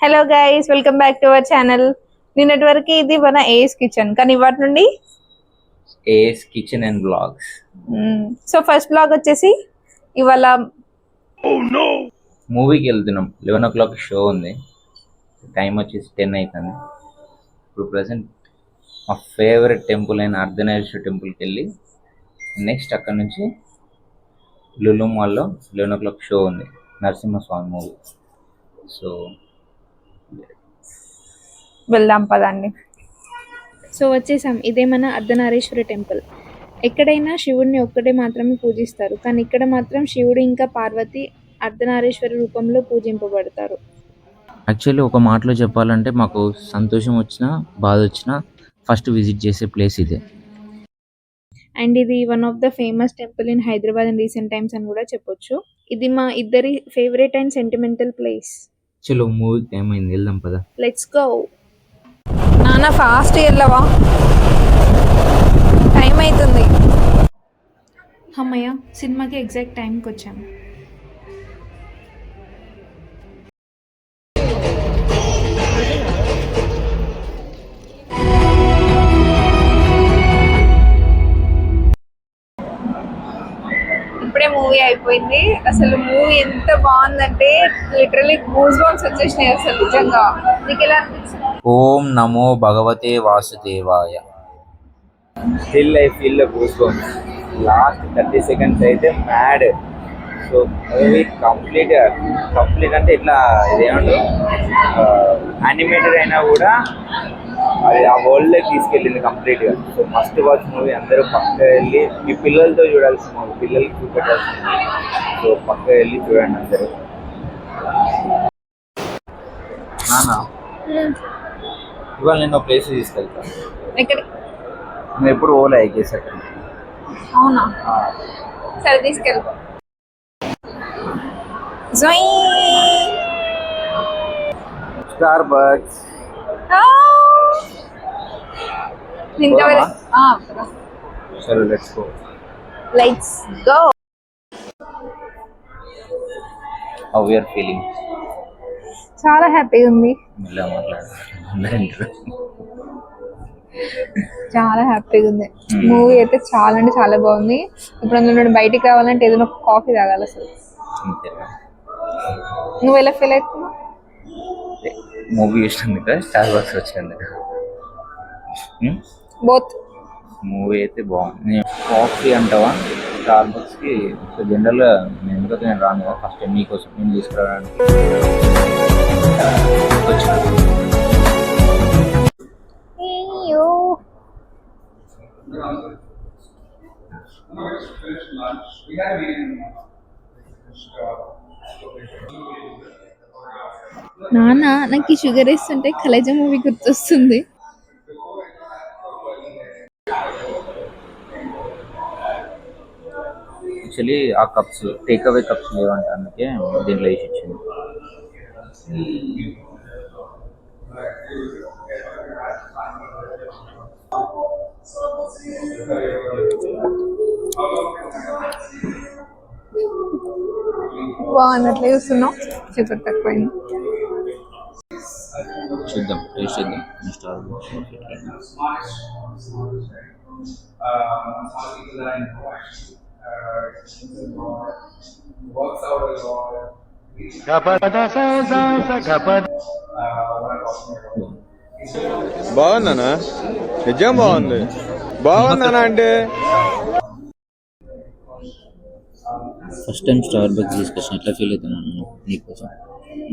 Hello guys, welcome back to our channel. నిన్నటి వరకు ఇది మన ఏఎస్ కిచెన్, కానీ ఇవాటి నుండి AS kitchen and blogs. So first blog వచ్చేసి ఇవాళ మూవీకి వెళ్తున్నాం. 11 o'clock షో ఉంది. టైం వచ్చేసి 10 అవుతుంది. ఇప్పుడు ప్రజెంట్ మా ఫేవరెట్ టెంపుల్ అయిన అర్ధనారీశ్వర టెంపుల్కి వెళ్ళి నెక్స్ట్ అక్కడ నుంచి లులు మాల్లో 11 o'clock షో ఉంది, నరసింహస్వామి మూవీ. సో వెళ్దాం పదండి. సో వచ్చేసాం. ఇదే మన అర్ధనారీశ్వర టెంపుల్. ఎక్కడైనా శివుడిని ఒక్కటే మాత్రమే పూజిస్తారు, కానీ ఇక్కడ మాత్రం శివుడు ఇంకా పార్వతి అర్ధనారీశ్వర రూపంలో పూజింపబడతారు. యాక్చువల్లీ ఒక మాటలో చెప్పాలంటే మాకు సంతోషం వచ్చినా బాధ వచ్చినా ఫస్ట్ విజిట్ చేసే ప్లేస్ ఇదే. అండ్ ఇది one of the famous temple in Hyderabad in recent times అని కూడా చెప్పొచ్చు. ఇది మా ఇద్దరి ఫేవరెట్ అండ్ సెంటిమెంటల్ ప్లేస్. చలో మూవీకి టైం అయింది, వెళ్దాం పదా. Let's go. నాన్న ఫాస్ట్ వెళ్ళవా, టైం అవుతుంది. అమ్మయ్య, సినిమాకి ఎగ్జాక్ట్ టైంకి వచ్చాము. ఇప్పుడే మూవీ అయిపోయింది. అసలు మూవీ ఎంత బాగుందంటే లిటరలీ గూస్ బంప్స్ వచ్చేసినాయి అసలు నిజంగా. నీకు ఎలా అనిపించింది? ఓం నమో భగవతే వాసుదేవాయ. Still I feel the goose bumps. Last 30 seconds అయితే మ్యాడ్. సో మూవీ కంప్లీట్ అంటే ఇట్లా ఇదేమంటారు, యానిమేటెడ్ అయినా కూడా అది ఆ వరల్డ్లోకి తీసుకెళ్ళింది కంప్లీట్గా. So must watch movie. అందరూ పక్క వెళ్ళి, మీ పిల్లలతో చూడాల్సిన మూవీ, పిల్లలకి చూపెట్టాల్సిన మూవీ. సో పక్క వెళ్ళి చూడండి అందరూ. నానా ఇవాళ నేను ఒక ప్లేస్ తీసుకెళ్తాను. ఎక్కడికి? నేను ఎప్పుడు ఓలా ఎక్కేసాక. అవునా, సరే తీసుకెళ్తా. Starbucks. సరే let's go. Let's go. How we are feeling? చాలా హ్యాపీగా ఉంది. మెల్లగా మాట్లాడు. చాలా హ్యాపీగా ఉంది. మూవీ అయితే చాలా అంటే చాలా బాగుంది. ఇప్పుడు అందులో బయటికి రావాలంటే ఏదైనా ఒక కాఫీ తాగాలి అసలు. నువ్వు ఎలా ఫీల్ అవుతున్నావు? మూవీ చూసినందుక, స్టార్ బక్స్ వచ్చినందుక? బోత్. మూవీ అయితే బాగుంది. కాఫీ అంటావా? స్టార్ బక్స్కి జనరల్గా నేను ఎందుకంటే నేను రాను కదా, ఫస్ట్ టైం మీకోసం నేను తీసుకురావడానికి వచ్చిన. నాన్న నాకు షుగర్ వేస్తుంటే కలేజ మూవీ గుర్తొస్తుంది. యాక్చువల్లీ ఆ కప్స్ టేక్ అవే కప్స్ లేవంట, అందుకే దీంట్లో వేసి ఇచ్చింది. బాగున్నట్లే చూస్తున్నావు, షుగర్ తక్కువైంది. చూద్దాం, టేస్ట్ చేద్దాం. స్టార్ బాగుందనా? నిజం బాగుంది. బాగుందనా అంటే ఫస్ట్ టైం స్టార్ బక్స్ తీసుకొచ్చిన, ఎట్లా ఫీల్ అవుతున్నాను నీకోసం?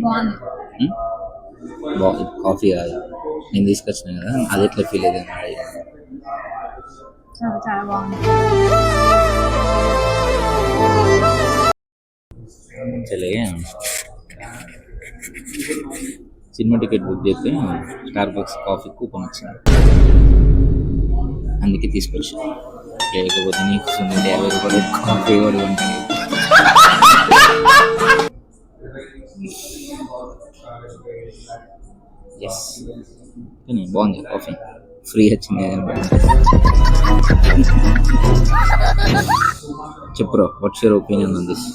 బాగుంది. కాఫీ కాదు, నేను తీసుకొచ్చిన కదా, అది ఎట్లా ఫీల్ అవుతుంది? చాలా బాగుంది. చలే సినిమా టికెట్ బుక్ చేస్తే స్టార్ బక్స్ కాఫీ కూపన్ వచ్చింది, అందుకే తీసుకొచ్చి. లేకపోతే నీకు 50 రూపాయలు కాఫీ కూడా ఉంటుంది. ఎస్, బాగుంది కాఫీ. ఫ్రీ వచ్చింది. చెప్పురా, what's your opinion on this?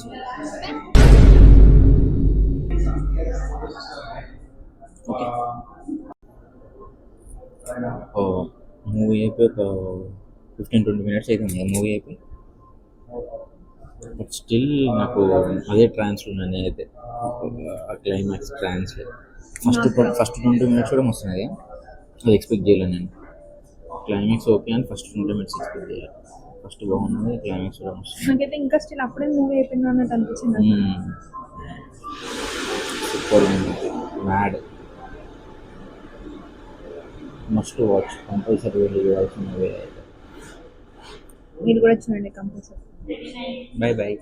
Okay. ఓ మూవీ అయిపోయి ఒక 15-20 మినిట్స్ అవుతుంది మూవీ అయిపోయి. బట్ స్టిల్ నాకు అదే ట్రాన్స్లో ఉన్నాను నేనైతే. ఆ క్లైమాక్స్ ట్రాన్స్ ఫస్ట్ 20 మినిట్స్ కూడా వస్తుంది, అది ఎక్స్పెక్ట్ చేయలేను నేను. క్లైమాక్స్ ఓకే అని ఫస్ట్ 20 మినిట్స్ ఎక్స్పెక్ట్ చేయాలి. ఫస్ట్ బాగున్నది, క్లైమాక్స్ కూడా వస్తుంది. నాకైతే ఇంకా స్టిల్ అప్పుడే మూవీ అయిపోయింది అన్నట్టు అనిపించింది. సూపర్ ఉంది, మ్యాడ్, మస్ట్ వాచ్, కంపల్సరీ వెళ్ళి చూడాల్సిన మూవీ అయితే. మీరు కూడా చూడండి కంపల్సరీ. Bye bye.